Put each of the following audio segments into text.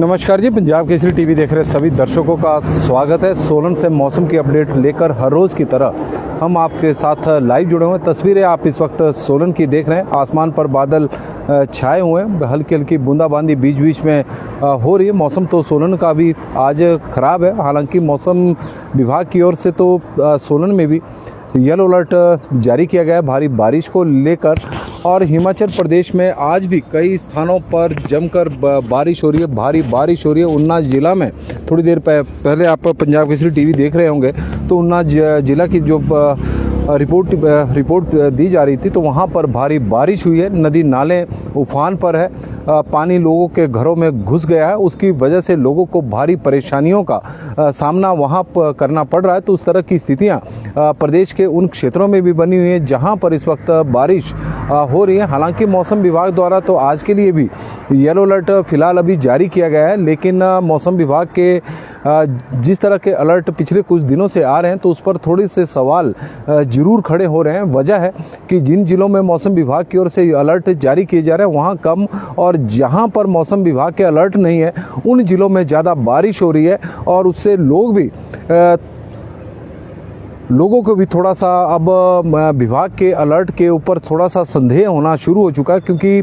नमस्कार जी, पंजाब केसरी टीवी देख रहे सभी दर्शकों का स्वागत है। सोलन से मौसम की अपडेट लेकर हर रोज़ की तरह हम आपके साथ लाइव जुड़े हुए हैं। तस्वीरें आप इस वक्त सोलन की देख रहे हैं। आसमान पर बादल छाए हुए हैं, हल्की हल्की बूंदाबांदी बीच बीच में हो रही है। मौसम तो सोलन का भी आज ख़राब है। हालांकि मौसम विभाग की ओर से तो सोलन में भी येलो अलर्ट जारी किया गया है भारी बारिश को लेकर। और हिमाचल प्रदेश में आज भी कई स्थानों पर जमकर बारिश हो रही है, भारी बारिश हो रही है। उन्ना ज़िला में थोड़ी देर पहले आप पंजाब केसरी टीवी देख रहे होंगे तो उन्ना ज़िला की जो रिपोर्ट दी जा रही थी तो वहाँ पर भारी बारिश हुई है। नदी नाले उफान पर है, पानी लोगों के घरों में घुस गया है। उसकी वजह से लोगों को भारी परेशानियों का सामना वहाँ करना पड़ रहा है। तो उस तरह की स्थितियाँ प्रदेश के उन क्षेत्रों में भी बनी हुई हैं जहाँ पर इस वक्त बारिश हो रही है। हालांकि मौसम विभाग द्वारा तो आज के लिए भी येलो अलर्ट फिलहाल अभी जारी किया गया है, लेकिन मौसम विभाग के जिस तरह के अलर्ट पिछले कुछ दिनों से आ रहे हैं तो उस पर थोड़े से सवाल जरूर खड़े हो रहे हैं। वजह है कि जिन जिलों में मौसम विभाग की ओर से अलर्ट जारी किए जा रहे हैं वहाँ कम, और जहाँ पर मौसम विभाग के अलर्ट नहीं है उन जिलों में ज़्यादा बारिश हो रही है। और उससे लोगों को भी थोड़ा सा अब विभाग के अलर्ट के ऊपर थोड़ा सा संदेह होना शुरू हो चुका है, क्योंकि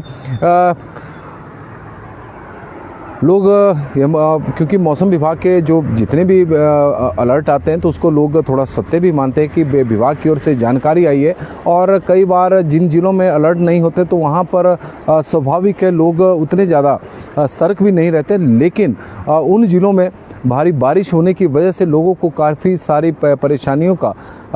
क्योंकि मौसम विभाग के जो जितने भी अलर्ट आते हैं तो उसको लोग थोड़ा सत्य भी मानते हैं कि विभाग की ओर से जानकारी आई है। और कई बार जिन जिलों में अलर्ट नहीं होते तो वहाँ पर स्वाभाविक है लोग उतने ज़्यादा सतर्क भी नहीं रहते, लेकिन उन जिलों में भारी बारिश होने की वजह से लोगों को काफ़ी सारी परेशानियों का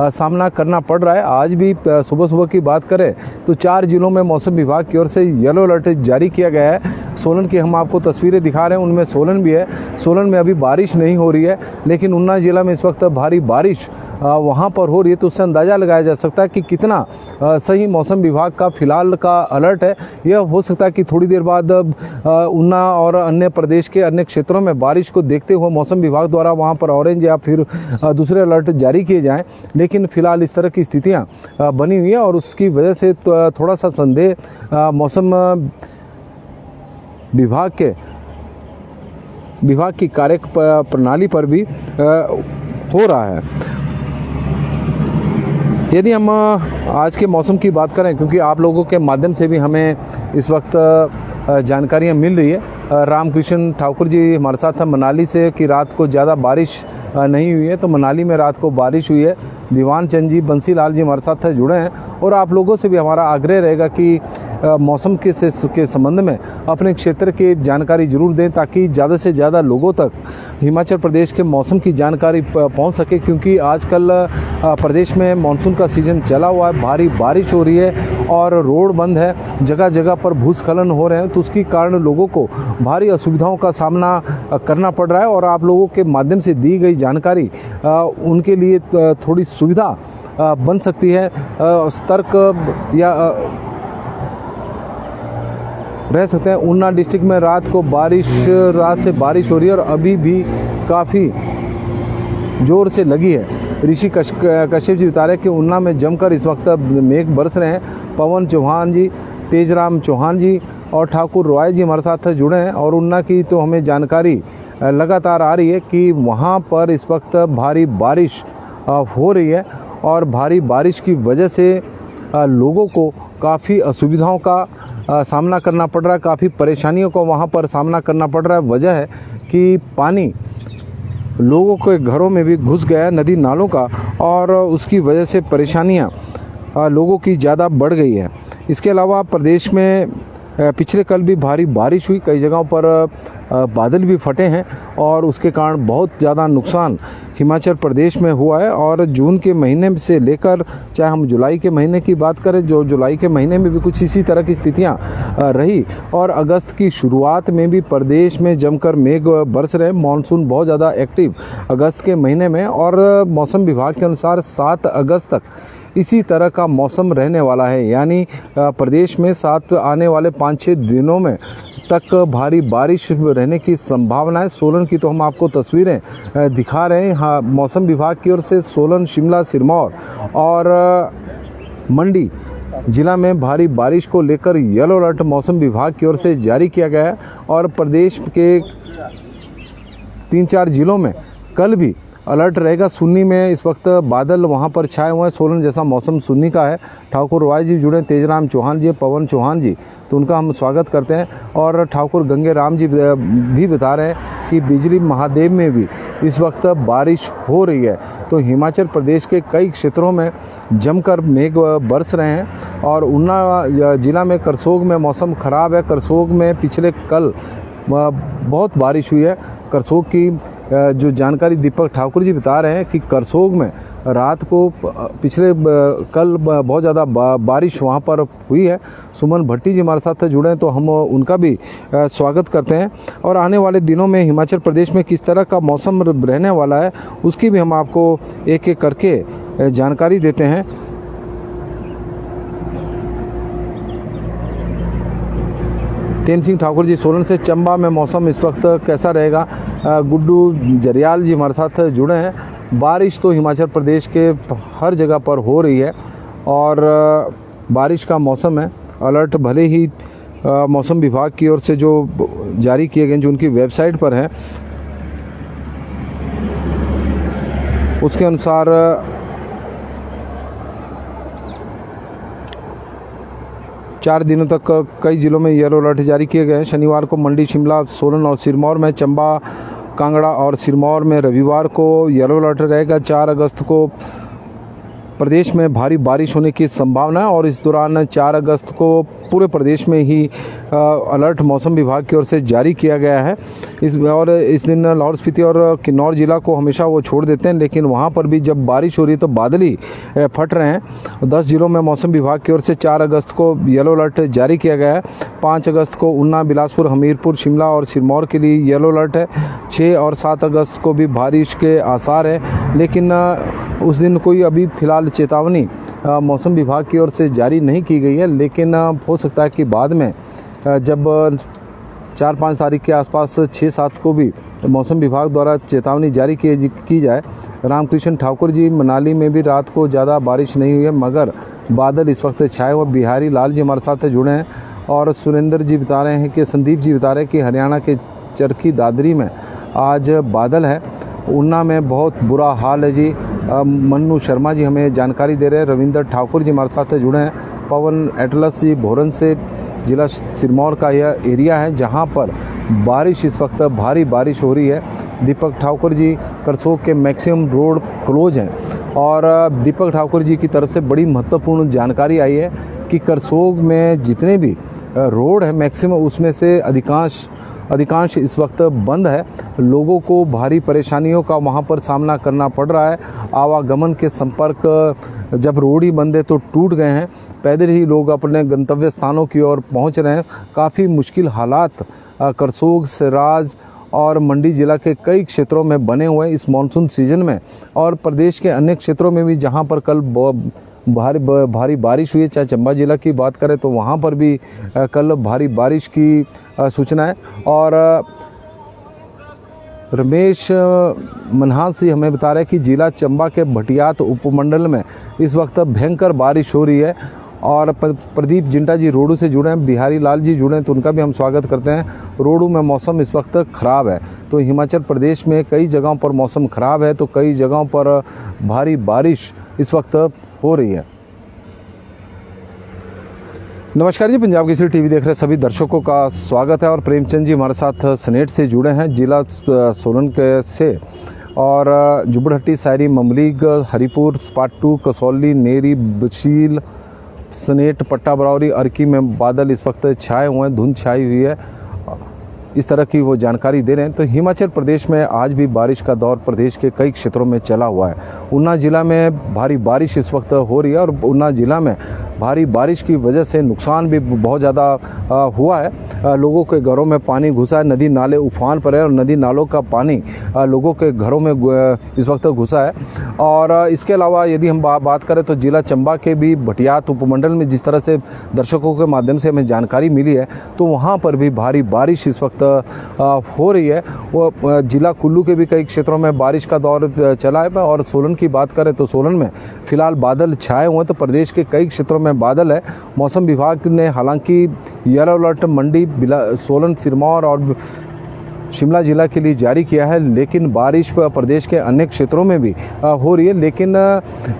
सामना करना पड़ रहा है। आज भी सुबह सुबह की बात करें तो 4 जिलों में मौसम विभाग की ओर से येलो अलर्ट जारी किया गया है। सोलन की हम आपको तस्वीरें दिखा रहे हैं, उनमें सोलन भी है। सोलन में अभी बारिश नहीं हो रही है, लेकिन उन्ना जिला में इस वक्त भारी बारिश वहाँ पर हो रही है। तो उससे अंदाज़ा लगाया जा सकता है कि कितना सही मौसम विभाग का फिलहाल का अलर्ट है। यह हो सकता है कि थोड़ी देर बाद उन्ना और अन्य प्रदेश के अन्य क्षेत्रों में बारिश को देखते हुए मौसम विभाग द्वारा वहाँ पर ऑरेंज या फिर दूसरे अलर्ट जारी किए जाएं, लेकिन फिलहाल इस तरह की स्थितियाँ बनी हुई है। और उसकी वजह से थोड़ा सा संदेह मौसम विभाग की कार्य प्रणाली पर भी हो रहा है। यदि हम आज के मौसम की बात करें, क्योंकि आप लोगों के माध्यम से भी हमें इस वक्त जानकारियां मिल रही है। रामकृष्ण ठाकुर जी हमारे साथ हैं मनाली से कि रात को ज़्यादा बारिश नहीं हुई है, तो मनाली में रात को बारिश हुई है। दीवान चंद जी, बंसी लाल जी हमारे साथ जुड़े हैं। और आप लोगों से भी हमारा आग्रह रहेगा कि मौसम के संबंध में अपने क्षेत्र की जानकारी जरूर दें, ताकि ज़्यादा से ज़्यादा लोगों तक हिमाचल प्रदेश के मौसम की जानकारी पहुंच सके। क्योंकि आजकल प्रदेश में मानसून का सीज़न चला हुआ है, भारी बारिश हो रही है और रोड बंद है, जगह जगह पर भूस्खलन हो रहे हैं। तो उसके कारण लोगों को भारी असुविधाओं का सामना करना पड़ रहा है। और आप लोगों के माध्यम से दी गई जानकारी उनके लिए थोड़ी सुविधा बन सकती है, सतर्क या रह सकते हैं। उन्ना डिस्ट्रिक्ट में रात से बारिश हो रही है और अभी भी काफ़ी जोर से लगी है। ऋषि कश्यप जी बता रहे कि उन्ना में जमकर इस वक्त मेघ बरस रहे हैं। पवन चौहान जी, तेजराम चौहान जी और ठाकुर रॉय जी हमारे साथ जुड़े हैं। और उन्ना की तो हमें जानकारी लगातार आ रही है कि वहाँ पर इस वक्त भारी बारिश हो रही है और भारी बारिश की वजह से लोगों को काफ़ी असुविधाओं का सामना करना पड़ रहा है, काफ़ी परेशानियों को वहाँ पर सामना करना पड़ रहा है। वजह है कि पानी लोगों के घरों में भी घुस गया है, नदी नालों का, और उसकी वजह से परेशानियाँ लोगों की ज़्यादा बढ़ गई है। इसके अलावा प्रदेश में पिछले कल भी भारी बारिश हुई, कई जगहों पर बादल भी फटे हैं और उसके कारण बहुत ज़्यादा नुकसान हिमाचल प्रदेश में हुआ है। और जून के महीने से लेकर चाहे हम जुलाई के महीने की बात करें, जो जुलाई के महीने में भी कुछ इसी तरह की स्थितियां रही। और अगस्त की शुरुआत में भी प्रदेश में जमकर मेघ बरस रहे। मानसून बहुत ज़्यादा एक्टिव अगस्त के महीने में, और मौसम विभाग के अनुसार 7 अगस्त तक इसी तरह का मौसम रहने वाला है। यानी प्रदेश में आने वाले 5-6 दिनों में तक भारी बारिश रहने की संभावना है। सोलन की तो हम आपको तस्वीरें दिखा रहे हैं। हाँ, मौसम विभाग की ओर से सोलन, शिमला, सिरमौर और मंडी जिला में भारी बारिश को लेकर येलो अलर्ट मौसम विभाग की ओर से जारी किया गया है। और प्रदेश के 3-4 जिलों में कल भी अलर्ट रहेगा। सुन्नी में इस वक्त बादल वहां पर छाए हुए हैं, सोलन जैसा मौसम सुन्नी का है। ठाकुर रॉय जी जुड़े, तेजराम चौहान जी, पवन चौहान जी, तो उनका हम स्वागत करते हैं। और ठाकुर गंगे राम जी भी बता रहे हैं कि बिजली महादेव में भी इस वक्त बारिश हो रही है। तो हिमाचल प्रदेश के कई क्षेत्रों में जमकर मेघ बरस रहे हैं। और ऊना जिला में करसोग में मौसम खराब है। करसोग में पिछले कल बहुत बारिश हुई है। करसोग की जो जानकारी दीपक ठाकुर जी बता रहे हैं कि करसोग में रात को पिछले कल बहुत ज़्यादा बारिश वहाँ पर हुई है। सुमन भट्टी जी हमारे साथ जुड़े हैं, तो हम उनका भी स्वागत करते हैं। और आने वाले दिनों में हिमाचल प्रदेश में किस तरह का मौसम रहने वाला है उसकी भी हम आपको एक एक करके जानकारी देते हैं। तेन सिंह ठाकुर जी सोलन से, चंबा में मौसम इस वक्त कैसा रहेगा? गुड्डू जरियाल जी हमारे साथ जुड़े हैं। बारिश तो हिमाचल प्रदेश के हर जगह पर हो रही है और बारिश का मौसम है। अलर्ट भले ही मौसम विभाग की ओर से जो जारी किए गए, जो उनकी वेबसाइट पर है, उसके अनुसार चार दिनों तक कई जिलों में येलो अलर्ट जारी किए गए हैं। शनिवार को मंडी, शिमला, सोलन और सिरमौर में, चंबा, कांगड़ा और सिरमौर में रविवार को येलो अलर्ट रहेगा। 4 अगस्त को प्रदेश में भारी बारिश होने की संभावना है और इस दौरान 4 अगस्त को पूरे प्रदेश में ही अलर्ट मौसम विभाग की ओर से जारी किया गया है। इस दिन लाहौल स्पीति और किन्नौर जिला को हमेशा वो छोड़ देते हैं, लेकिन वहाँ पर भी जब बारिश हो रही है तो बादल ही फट रहे हैं। 10 जिलों में मौसम विभाग की ओर से 4 अगस्त को येलो अलर्ट जारी किया गया है। 5 अगस्त को ऊना, बिलासपुर, हमीरपुर, शिमला और सिरमौर के लिए येलो अलर्ट है। 6 और 7 अगस्त को भी बारिश के आसार है, लेकिन उस दिन कोई अभी फिलहाल चेतावनी मौसम विभाग की ओर से जारी नहीं की गई है। लेकिन हो सकता है कि बाद में जब 4-5 तारीख के आसपास 6-7 को भी मौसम विभाग द्वारा चेतावनी जारी की जाए। रामकृष्ण ठाकुर जी, मनाली में भी रात को ज़्यादा बारिश नहीं हुई है, मगर बादल इस वक्त छाए हुए। बिहारी लाल जी हमारे साथ जुड़े हैं और सुरेंद्र जी बता रहे हैं कि, संदीप जी बता रहे हैं कि हरियाणा के चरखी दादरी में आज बादल है। ऊना में बहुत बुरा हाल है जी। मन्नू शर्मा जी हमें जानकारी दे रहे हैं। रविंद्र ठाकुर जी हमारे साथ जुड़े हैं। पवन एटलस जी भोरन से, जिला सिरमौर का यह एरिया है जहां पर बारिश इस वक्त भारी बारिश हो रही है। दीपक ठाकुर जी, करसोग के मैक्सिमम रोड क्लोज हैं और दीपक ठाकुर जी की तरफ से बड़ी महत्वपूर्ण जानकारी आई है कि करसोग में जितने भी रोड है मैक्सिमम, उसमें से अधिकांश इस वक्त बंद है। लोगों को भारी परेशानियों का वहां पर सामना करना पड़ रहा है। आवागमन के संपर्क जब रोड ही बंद है तो टूट गए हैं। पैदल ही लोग अपने गंतव्य स्थानों की ओर पहुंच रहे हैं। काफ़ी मुश्किल हालात करसोग, सिराज और मंडी जिला के कई क्षेत्रों में बने हुए हैं इस मानसून सीजन में। और प्रदेश के अन्य क्षेत्रों में भी जहां पर कल भारी बारिश हुई है, चाहे चंबा जिला की बात करें तो वहां पर भी कल भारी बारिश की सूचना है। और रमेश मनहास जी हमें बता रहे हैं कि जिला चंबा के भटियात उपमंडल में इस वक्त भयंकर बारिश हो रही है। और प्रदीप जिंटा जी रोडू से जुड़े हैं। बिहारी लाल जी जुड़े हैं, तो उनका भी हम स्वागत करते हैं। रोडू में मौसम इस वक्त खराब है, तो हिमाचल प्रदेश में कई जगहों पर मौसम खराब है, तो कई जगहों पर भारी बारिश इस वक्त हो रही है। नमस्कार जी, पंजाब केसरी टीवी देख रहे सभी दर्शकों का स्वागत है। और प्रेमचंद जी हमारे साथ सनेट से जुड़े हैं, जिला सोलन के से। और जुबड़हट्टी, सायरी, ममलीग, हरिपुर, स्पाटू, कसौली, नेरी, बशील, सनेट, पट्टा बरौरी, अर्की में बादल इस वक्त छाए हुए हैं, धुंध छाई हुई है, इस तरह की वो जानकारी दे रहे हैं। तो हिमाचल प्रदेश में आज भी बारिश का दौर प्रदेश के कई क्षेत्रों में चला हुआ है। ऊना जिला में भारी बारिश इस वक्त हो रही है और ऊना जिला में भारी बारिश की वजह से नुकसान भी बहुत ज़्यादा हुआ है। लोगों के घरों में पानी घुसा है, नदी नाले उफान पर है और नदी नालों का पानी लोगों के घरों में इस वक्त घुसा है। और इसके अलावा यदि हम बात करें तो जिला चंबा के भी भटियात उपमंडल में जिस तरह से दर्शकों के माध्यम से हमें जानकारी मिली है, तो वहाँ पर भी भारी बारिश इस वक्त हो रही है। वो जिला कुल्लू के भी कई क्षेत्रों में बारिश का दौर चला है। और सोलन की बात करें तो सोलन में फिलहाल बादल छाए हुए हैं, तो प्रदेश के कई क्षेत्रों में बादल है। मौसम विभाग ने हालांकि येलो अलर्ट मंडी, सोलन, सिरमौर और शिमला जिला के लिए जारी किया है, लेकिन बारिश प्रदेश के अन्य क्षेत्रों में भी हो रही है। लेकिन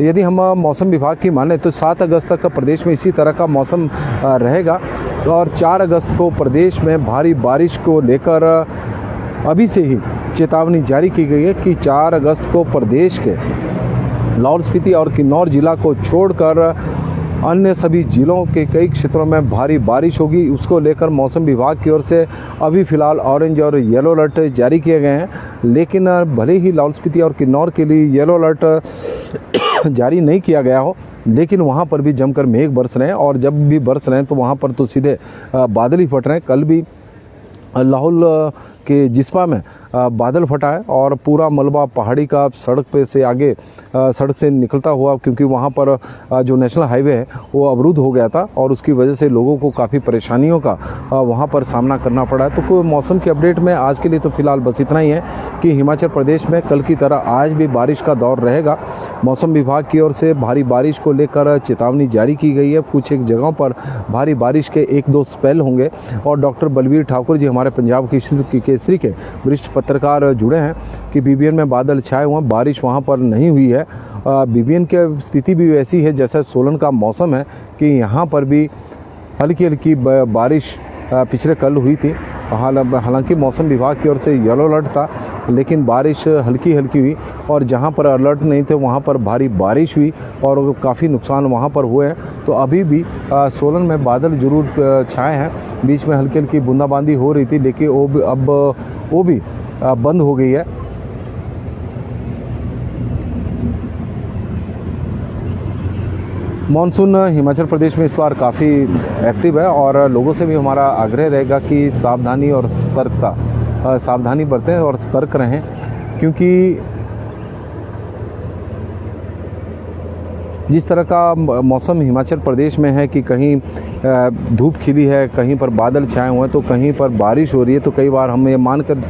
यदि हम मौसम विभाग की माने तो 7 अगस्त तक प्रदेश में इसी तरह का मौसम रहेगा और 4 अगस्त को प्रदेश में भारी बारिश को लेकर अभी से ही चेतावनी जारी की गई है कि 4 अगस्त को प्रदेश के लाहौल स्पीति और किन्नौर जिला को छोड़कर अन्य सभी जिलों के कई क्षेत्रों में भारी बारिश होगी। उसको लेकर मौसम विभाग की ओर से अभी फ़िलहाल ऑरेंज और येलो अलर्ट जारी किए गए हैं, लेकिन भले ही लाहौल स्पीति और किन्नौर के लिए येलो अलर्ट जारी नहीं किया गया हो, लेकिन वहाँ पर भी जमकर मेघ बरस रहे हैं और जब भी बरस रहे हैं तो वहाँ पर तो सीधे बादल ही फट रहे हैं। कल भी लाहौल के जिस्पा में बादल फटा है और पूरा मलबा पहाड़ी का सड़क पे से आगे सड़क से निकलता हुआ, क्योंकि वहाँ पर जो नेशनल हाईवे है वो अवरुद्ध हो गया था और उसकी वजह से लोगों को काफ़ी परेशानियों का वहाँ पर सामना करना पड़ा है। तो कोई मौसम के अपडेट में आज के लिए तो फिलहाल बस इतना ही है कि हिमाचल प्रदेश में कल की तरह आज भी बारिश का दौर रहेगा। मौसम विभाग की ओर से भारी बारिश को लेकर चेतावनी जारी की गई है। कुछ एक जगहों पर भारी बारिश के 1-2 स्पेल होंगे और डॉक्टर बलवीर ठाकुर जी हमारे पंजाब केसरी के वरिष्ठ पत्रकार जुड़े हैं कि बीबीएन में बादल छाए हुए हैं, बारिश वहां पर नहीं हुई है। बीबीएन की स्थिति भी वैसी है जैसा सोलन का मौसम है कि यहां पर भी हल्की हल्की बारिश पिछले कल हुई थी। हालांकि मौसम विभाग की ओर से येलो अलर्ट था, लेकिन बारिश हल्की हल्की हुई और जहां पर अलर्ट नहीं थे वहां पर भारी बारिश हुई और काफ़ी नुकसान वहां पर हुए हैं। तो अभी भी सोलन में बादल जरूर छाए हैं, बीच में हल्की हल्की बूंदाबांदी हो रही थी, लेकिन वो भी बंद हो गई है। मानसून हिमाचल प्रदेश में इस बार काफ़ी एक्टिव है और लोगों से भी हमारा आग्रह रहेगा कि सावधानी और सावधानी बरतें और सतर्क रहें, क्योंकि जिस तरह का मौसम हिमाचल प्रदेश में है कि कहीं धूप खिली है, कहीं पर बादल छाए हुए हैं, तो कहीं पर बारिश हो रही है, तो कई बार हम ये मानकर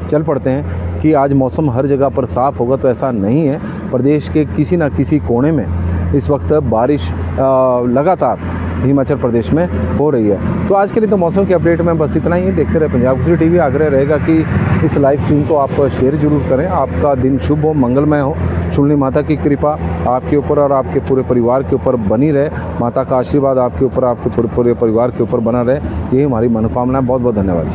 चल पड़ते हैं कि आज मौसम हर जगह पर साफ़ होगा। तो ऐसा नहीं है। प्रदेश के किसी न किसी कोने में इस वक्त बारिश लगातार हिमाचल प्रदेश में हो रही है। तो आज के लिए तो मौसम के अपडेट में बस इतना ही। देखते रहे पंजाब केसरी टीवी। आग्रह रहेगा कि इस लाइव स्ट्रीम को आप शेयर जरूर करें। आपका दिन शुभ हो, मंगलमय हो। शुलिनी माता की कृपा आपके ऊपर और आपके पूरे परिवार के ऊपर बनी रहे। माता का आशीर्वाद आपके ऊपर, आपके पूरे परिवार के ऊपर बना रहे। यही हमारी मनोकामना है। बहुत बहुत धन्यवाद।